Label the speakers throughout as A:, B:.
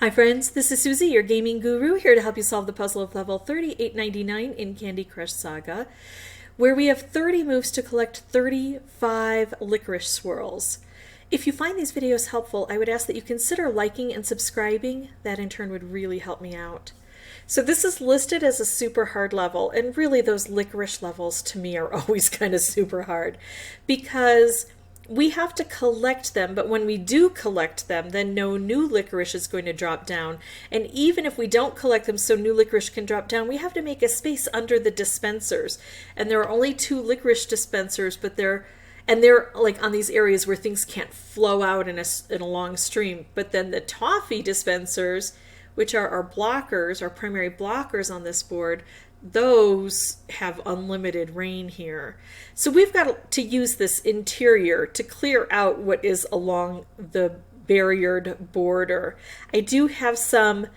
A: Hi friends, this is Suzy, your gaming guru, here to help you solve the puzzle of level 3899 in Candy Crush Saga, where we have 30 moves to collect 35 licorice swirls. If you find these videos helpful, I would ask that you consider liking and subscribing. That in turn would really help me out. So this is listed as a super hard level, and really those licorice levels to me are always kind of super hard because we have to collect them, but when we do collect them, then no new licorice is going to drop down. And even if we don't collect them so new licorice can drop down, we have to make a space under the dispensers. And there are only 2 licorice dispensers, but they're like on these areas where things can't flow out in a long stream. But then the toffee dispensers, which are our blockers, our primary blockers on this board, those have unlimited rain here. So we've got to use this interior to clear out what is along the barriered border. I do have some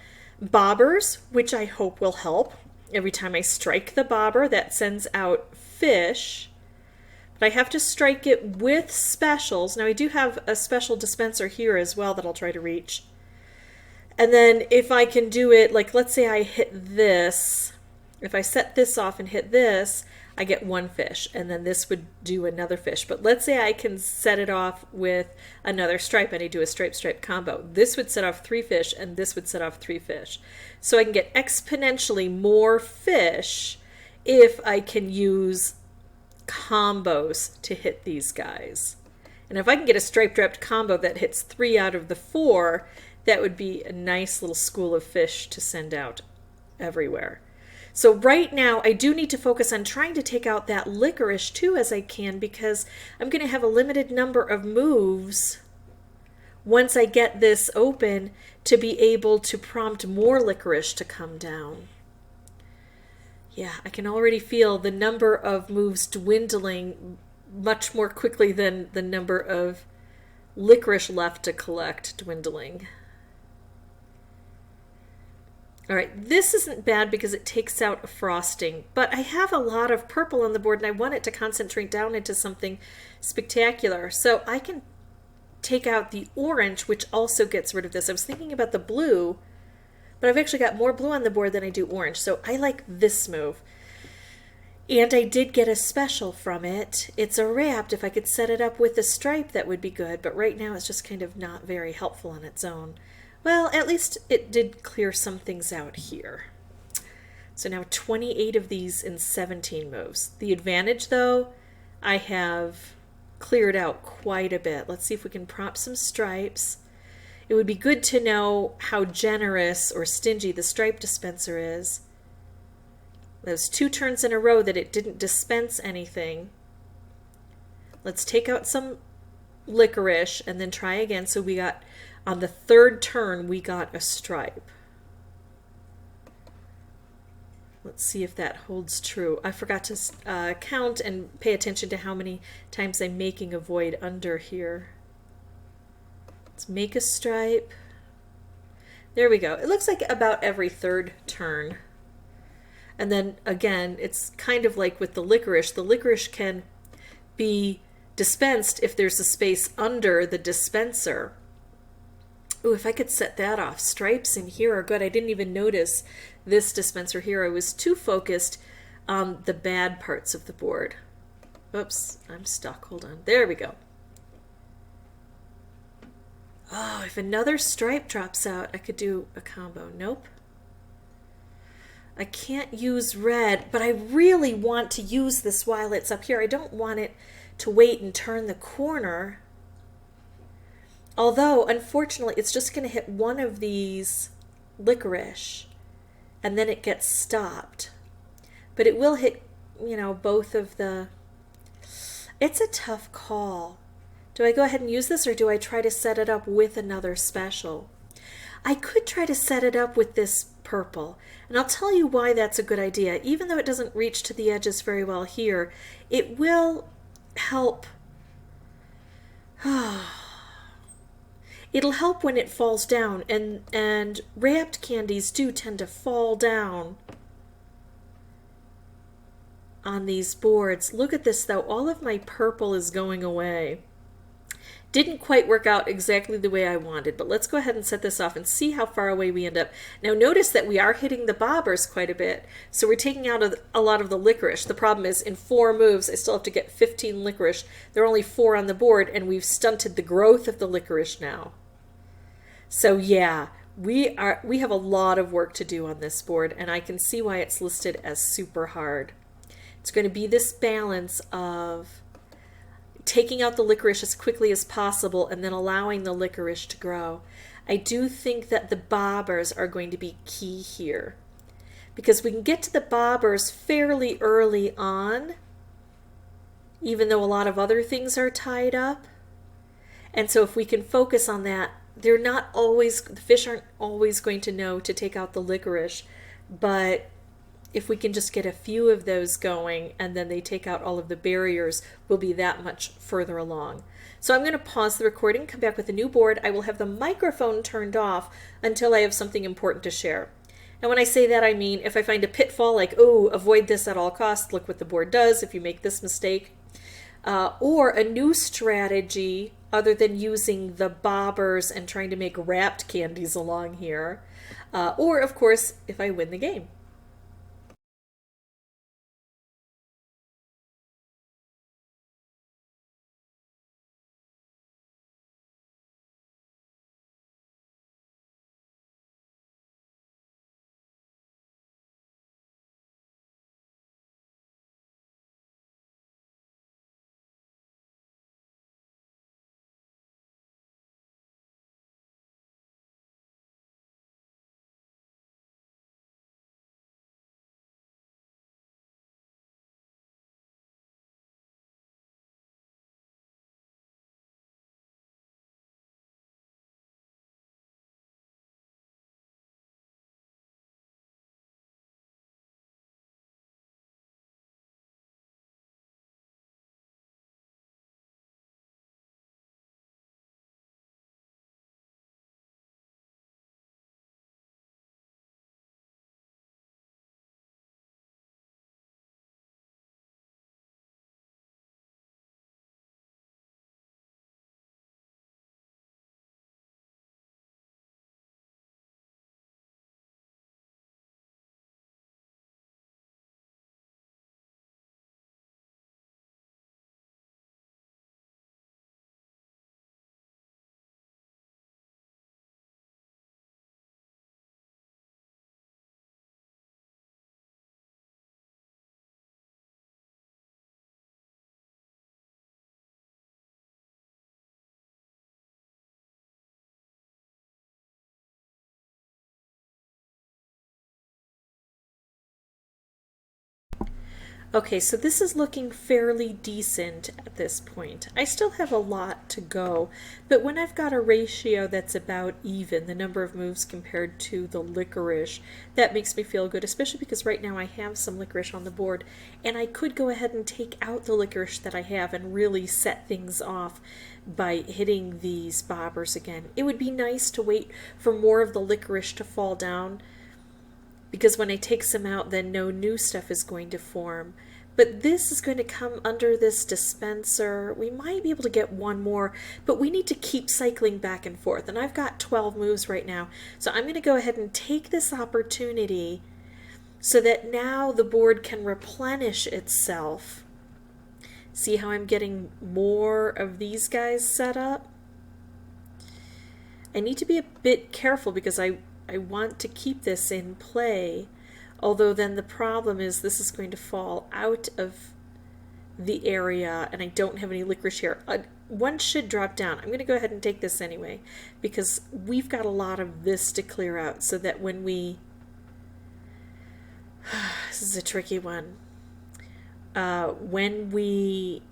A: bobbers, which I hope will help. Every time I strike the bobber, that sends out fish. But I have to strike it with specials. Now I do have a special dispenser here as well that I'll try to reach. And then if I can do it, like let's say I hit this, if I set this off and hit this, I get 1 fish, and then this would do another fish. But let's say I can set it off with another stripe, and I do a stripe-stripe combo. This would set off 3 fish, and this would set off 3 fish. So I can get exponentially more fish if I can use combos to hit these guys. And if I can get a stripe-draped combo that hits 3 out of the 4, that would be a nice little school of fish to send out everywhere. So right now, I do need to focus on trying to take out that licorice too as I can, because I'm going to have a limited number of moves once I get this open to be able to prompt more licorice to come down. Yeah, I can already feel the number of moves dwindling much more quickly than the number of licorice left to collect dwindling. All right, this isn't bad because it takes out a frosting, but I have a lot of purple on the board and I want it to concentrate down into something spectacular. So I can take out the orange, which also gets rid of this. I was thinking about the blue, but I've actually got more blue on the board than I do orange. So I like this move. And I did get a special from it. It's a wrapped. If I could set it up with a stripe, that would be good. But right now it's just kind of not very helpful on its own. Well, at least it did clear some things out here. So now 28 of these in 17 moves. The advantage, though, I have cleared out quite a bit. Let's see if we can prompt some stripes. It would be good to know how generous or stingy the stripe dispenser is. Those 2 turns in a row that it didn't dispense anything. Let's take out some licorice and then try again. So we got, on the 3rd turn, we got a stripe. Let's see if that holds true. I forgot to count and pay attention to how many times I'm making a void under here. Let's make a stripe. There we go. It looks like about every 3rd turn. And then again, it's kind of like with the licorice. The licorice can be dispensed if there's a space under the dispenser. Ooh, if I could set that off. Stripes in here are good. I didn't even notice this dispenser here. I was too focused on the bad parts of the board. Oops, I'm stuck. Hold on. There we go. Oh, if another stripe drops out, I could do a combo. Nope. I can't use red, but I really want to use this while it's up here. I don't want it to wait and turn the corner. Although, unfortunately, it's just going to hit one of these licorice, and then it gets stopped. But it will hit, you know, both of the... It's a tough call. Do I go ahead and use this, or do I try to set it up with another special? I could try to set it up with this purple, and I'll tell you why that's a good idea. Even though it doesn't reach to the edges very well here, it will help... It'll help when it falls down, and wrapped candies do tend to fall down on these boards. Look at this though, all of my purple is going away. Didn't quite work out exactly the way I wanted, but let's go ahead and set this off and see how far away we end up. Now notice that we are hitting the bobbers quite a bit, so we're taking out a lot of the licorice. The problem is in 4 moves I still have to get 15 licorice. There are only 4 on the board, and we've stunted the growth of the licorice now. So yeah, we have a lot of work to do on this board, and I can see why it's listed as super hard. It's going to be this balance of taking out the licorice as quickly as possible and then allowing the licorice to grow. I do think that the bobbers are going to be key here, because we can get to the bobbers fairly early on, even though a lot of other things are tied up. And so if we can focus on that, they're not always, the fish aren't always going to know to take out the licorice, but if we can just get a few of those going and then they take out all of the barriers, we'll be that much further along. So I'm going to pause the recording, come back with a new board. I will have the microphone turned off until I have something important to share. And when I say that, I mean if I find a pitfall like, oh, avoid this at all costs, look what the board does if you make this mistake, or a new strategy other than using the bobbers and trying to make wrapped candies along here, or of course, if I win the game. Okay, so this is looking fairly decent at this point. I still have a lot to go, but when I've got a ratio that's about even, the number of moves compared to the licorice, that makes me feel good, especially because right now I have some licorice on the board, and I could go ahead and take out the licorice that I have and really set things off by hitting these bobbers again. It would be nice to wait for more of the licorice to fall down, because when I take some out, then no new stuff is going to form. But this is going to come under this dispenser. We might be able to get one more, but we need to keep cycling back and forth. And I've got 12 moves right now. So I'm going to go ahead and take this opportunity so that now the board can replenish itself. See how I'm getting more of these guys set up? I need to be a bit careful because I want to keep this in play, although then the problem is this is going to fall out of the area and I don't have any licorice here. One should drop down. I'm going to go ahead and take this anyway because we've got a lot of this to clear out so that when we... this is a tricky one. When we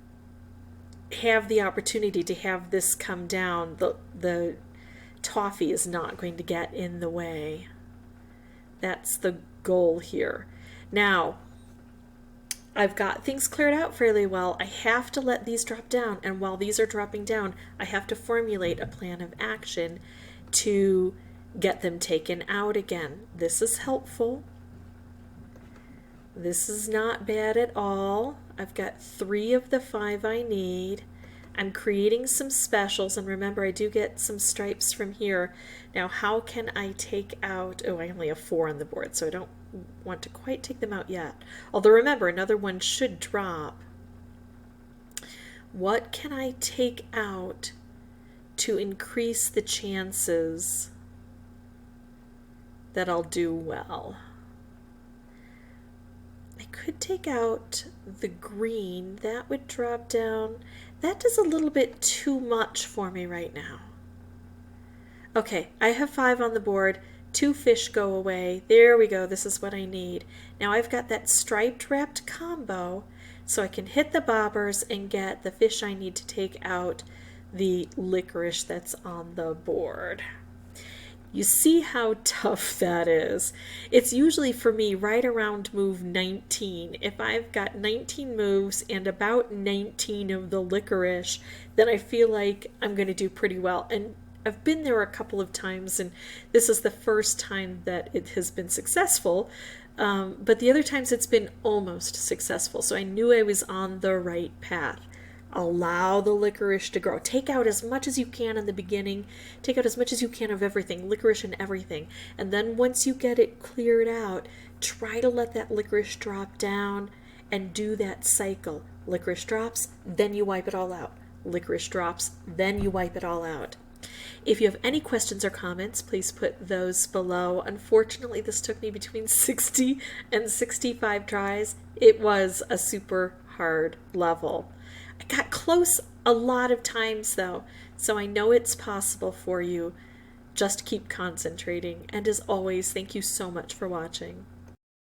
A: have the opportunity to have this come down, the toffee is not going to get in the way. That's the goal here. Now, I've got things cleared out fairly well. I have to let these drop down, and while these are dropping down, I have to formulate a plan of action to get them taken out again. This is helpful. This is not bad at all. I've got 3 of the 5 I need. I'm creating some specials, and remember I do get some stripes from here. Now how can I take out, oh, I only have 4 on the board, so I don't want to quite take them out yet. Although remember, another one should drop. What can I take out to increase the chances that I'll do well? I could take out the green. That would drop down. That does a little bit too much for me right now. Okay, I have 5 on the board. 2 fish go away. There we go. This is what I need. Now I've got that striped wrapped combo, so I can hit the bobbers and get the fish I need to take out the licorice that's on the board. You see how tough that is. It's usually for me right around move 19. If I've got 19 moves and about 19 of the licorice, then I feel like I'm going to do pretty well. And I've been there a couple of times, and this is the first time that it has been successful. But the other times it's been almost successful. So I knew I was on the right path. Allow the licorice to grow. Take out as much as you can in the beginning. Take out as much as you can of everything, licorice and everything. And then once you get it cleared out, try to let that licorice drop down and do that cycle. Licorice drops, then you wipe it all out. Licorice drops, then you wipe it all out. If you have any questions or comments, please put those below. Unfortunately, this took me between 60 and 65 tries. It was a super hard level. I got close a lot of times though, so I know it's possible for you. Just keep concentrating. And as always, thank you so much for watching.